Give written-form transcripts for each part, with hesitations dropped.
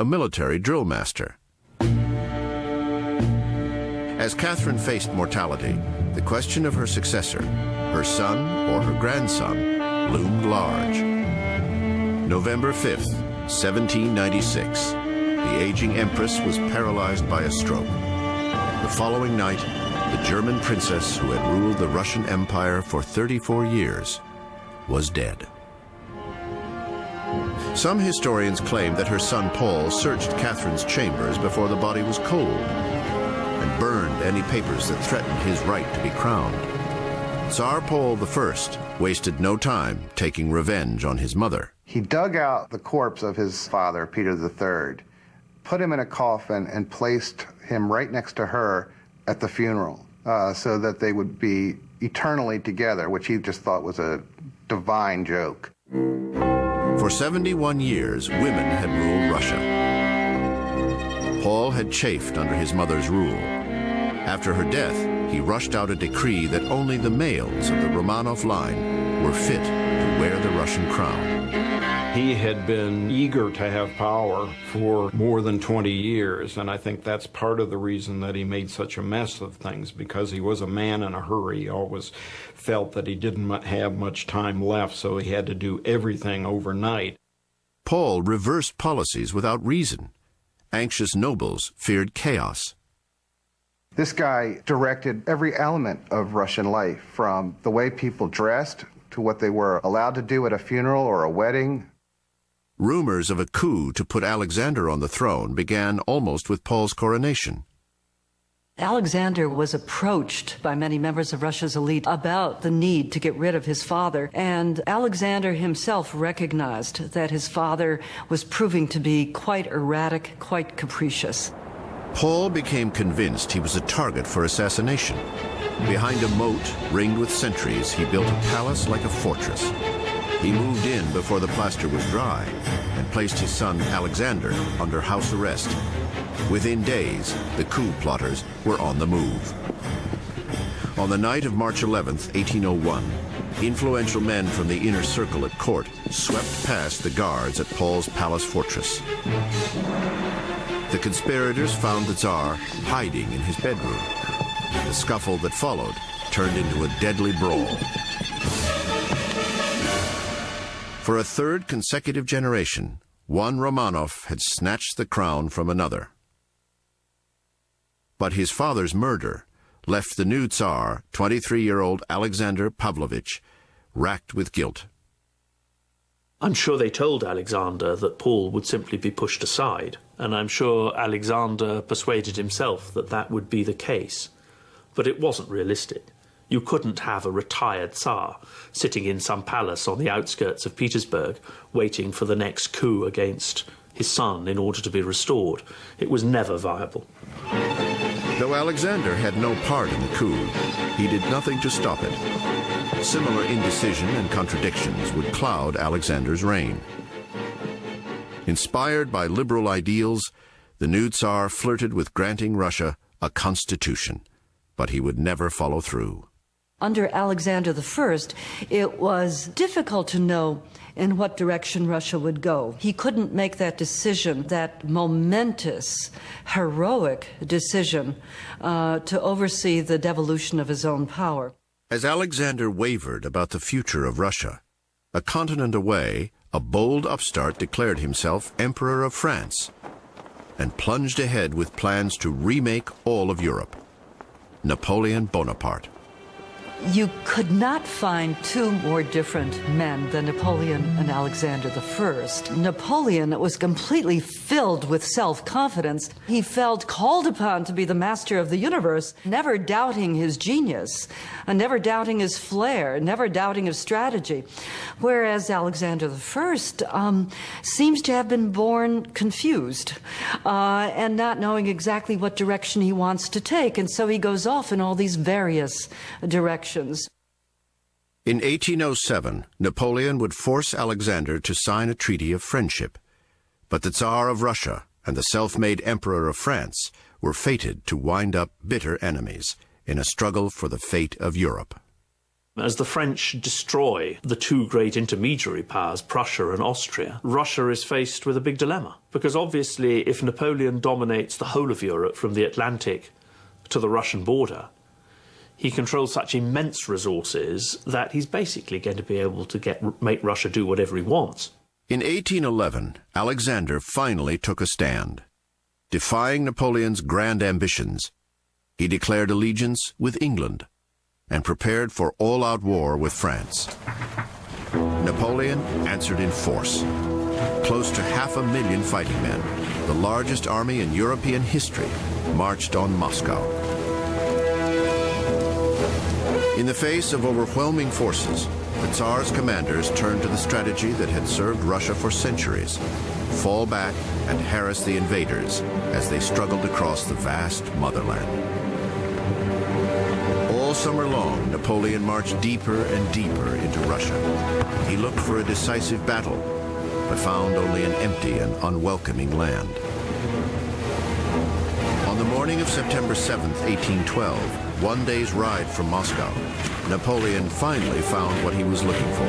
a military drill master. As Catherine faced mortality, the question of her successor, her son or her grandson, loomed large. November 5th, 1796. The aging empress was paralyzed by a stroke. The following night, the German princess who had ruled the Russian Empire for 34 years was dead. Some historians claim that her son Paul searched Catherine's chambers before the body was cold and burned any papers that threatened his right to be crowned. Tsar Paul I wasted no time taking revenge on his mother. He dug out the corpse of his father, Peter III, put him in a coffin, and placed him right next to her at the funeral so that they would be eternally together, which he just thought was a divine joke. For 71 years, women had ruled Russia. Paul had chafed under his mother's rule. After her death, he rushed out a decree that only the males of the Romanov line were fit to wear the Russian crown. He had been eager to have power for more than 20 years, and I think that's part of the reason that he made such a mess of things, because he was a man in a hurry. He always felt that he didn't have much time left, so he had to do everything overnight. Paul reversed policies without reason. Anxious nobles feared chaos. This guy directed every element of Russian life, from the way people dressed to what they were allowed to do at a funeral or a wedding. Rumors of a coup to put Alexander on the throne began almost with Paul's coronation. Alexander was approached by many members of Russia's elite about the need to get rid of his father, and Alexander himself recognized that his father was proving to be quite erratic, quite capricious. Paul became convinced he was a target for assassination. Behind a moat ringed with sentries, he built a palace like a fortress. He moved in before the plaster was dry and placed his son Alexander under house arrest. Within days, the coup plotters were on the move. On the night of March 11th, 1801, influential men from the inner circle at court swept past the guards at Paul's palace fortress. The conspirators found the Tsar hiding in his bedroom. The scuffle that followed turned into a deadly brawl. For a third consecutive generation, one Romanov had snatched the crown from another. But his father's murder left the new Tsar, 23-year-old Alexander Pavlovich, racked with guilt. I'm sure they told Alexander that Paul would simply be pushed aside, and I'm sure Alexander persuaded himself that that would be the case. But it wasn't realistic. You couldn't have a retired Tsar sitting in some palace on the outskirts of Petersburg waiting for the next coup against his son in order to be restored. It was never viable. Though Alexander had no part in the coup, he did nothing to stop it. Similar indecision and contradictions would cloud Alexander's reign. Inspired by liberal ideals, the new Tsar flirted with granting Russia a constitution, but he would never follow through. Under Alexander I, it was difficult to know in what direction Russia would go. He couldn't make that decision, that momentous, heroic decision to oversee the devolution of his own power. As Alexander wavered about the future of Russia, a continent away, a bold upstart declared himself Emperor of France and plunged ahead with plans to remake all of Europe. Napoleon Bonaparte. You could not find two more different men than Napoleon and Alexander I. Napoleon was completely filled with self-confidence. He felt called upon to be the master of the universe, never doubting his genius, and never doubting his flair, never doubting his strategy. Whereas Alexander I seems to have been born confused and not knowing exactly what direction he wants to take, and so he goes off in all these various directions. In 1807, Napoleon would force Alexander to sign a treaty of friendship, but the Tsar of Russia and the self-made Emperor of France were fated to wind up bitter enemies in a struggle for the fate of Europe. As the French destroy the two great intermediary powers, Prussia and Austria, Russia is faced with a big dilemma. Because obviously, if Napoleon dominates the whole of Europe from the Atlantic to the Russian border, he controls such immense resources that he's basically going to be able to make Russia do whatever he wants. In 1811, Alexander finally took a stand. Defying Napoleon's grand ambitions, he declared allegiance with England and prepared for all-out war with France. Napoleon answered in force. Close to 500,000 fighting men, the largest army in European history, marched on Moscow. In the face of overwhelming forces, the Tsars' commanders turned to the strategy that had served Russia for centuries: fall back and harass the invaders as they struggled across the vast motherland. All summer long, Napoleon marched deeper and deeper into Russia. He looked for a decisive battle, but found only an empty and unwelcoming land. On the morning of September 7th, 1812, one day's ride from Moscow, Napoleon finally found what he was looking for.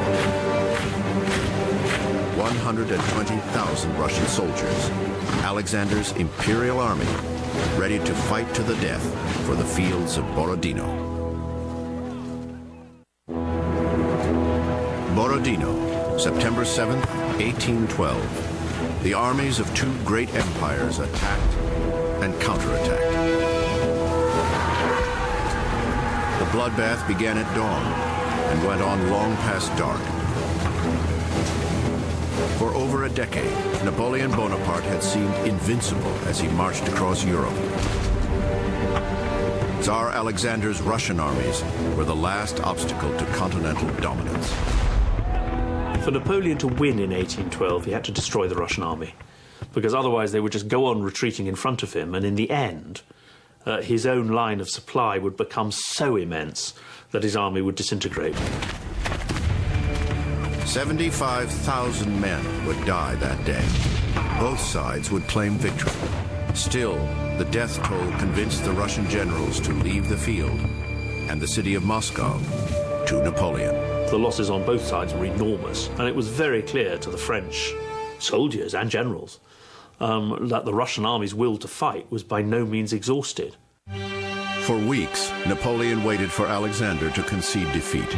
120,000 Russian soldiers, Alexander's imperial army, ready to fight to the death for the fields of Borodino. Borodino, September 7th, 1812. The armies of two great empires attacked and counterattacked. The bloodbath began at dawn and went on long past dark. For over a decade, Napoleon Bonaparte had seemed invincible as he marched across Europe. Tsar Alexander's Russian armies were the last obstacle to continental dominance. For Napoleon to win in 1812, he had to destroy the Russian army, because otherwise they would just go on retreating in front of him, and in the end, his own line of supply would become so immense that his army would disintegrate. 75,000 men would die that day. Both sides would claim victory. Still, the death toll convinced the Russian generals to leave the field and the city of Moscow to Napoleon. The losses on both sides were enormous, and it was very clear to the French soldiers and generals that the Russian army's will to fight was by no means exhausted. For weeks, Napoleon waited for Alexander to concede defeat.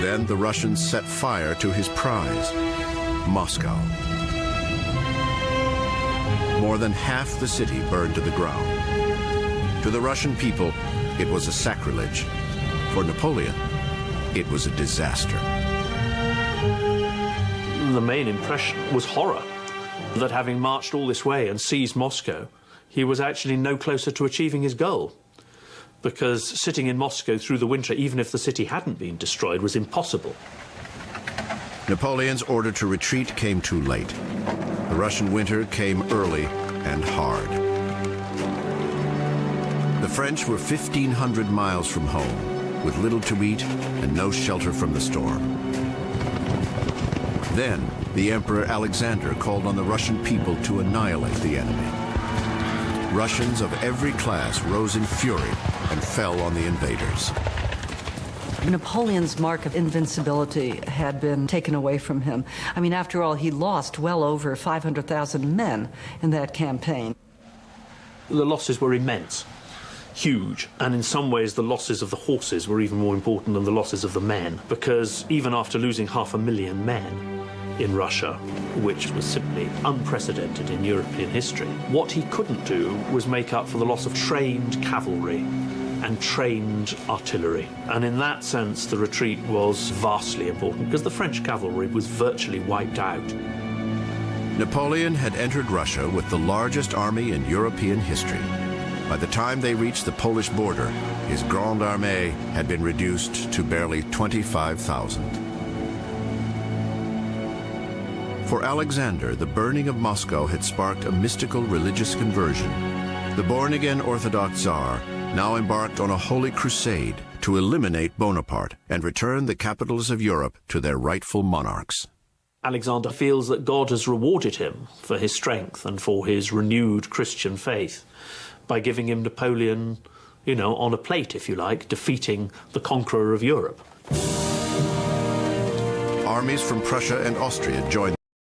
Then the Russians set fire to his prize, Moscow. More than half the city burned to the ground. To the Russian people, it was a sacrilege. For Napoleon, it was a disaster. The main impression was horror, that having marched all this way and seized Moscow, he was actually no closer to achieving his goal. Because sitting in Moscow through the winter, even if the city hadn't been destroyed, was impossible. Napoleon's order to retreat came too late. The Russian winter came early and hard. The French were 1,500 miles from home, with little to eat and no shelter from the storm. Then, the Emperor Alexander called on the Russian people to annihilate the enemy. Russians of every class rose in fury and fell on the invaders. Napoleon's mark of invincibility had been taken away from him. I mean, after all, he lost well over 500,000 men in that campaign. The losses were immense, huge, and in some ways the losses of the horses were even more important than the losses of the men, because even after losing 500,000 men in Russia, which was simply unprecedented in European history, what he couldn't do was make up for the loss of trained cavalry and trained artillery. And in that sense, the retreat was vastly important, because the French cavalry was virtually wiped out. Napoleon had entered Russia with the largest army in European history. By the time they reached the Polish border, his Grande Armée had been reduced to barely 25,000. For Alexander, the burning of Moscow had sparked a mystical religious conversion. The born-again Orthodox Tsar now embarked on a holy crusade to eliminate Bonaparte and return the capitals of Europe to their rightful monarchs. Alexander feels that God has rewarded him for his strength and for his renewed Christian faith by giving him Napoleon, on a plate, if you like, defeating the conqueror of Europe. Armies from Prussia and Austria joined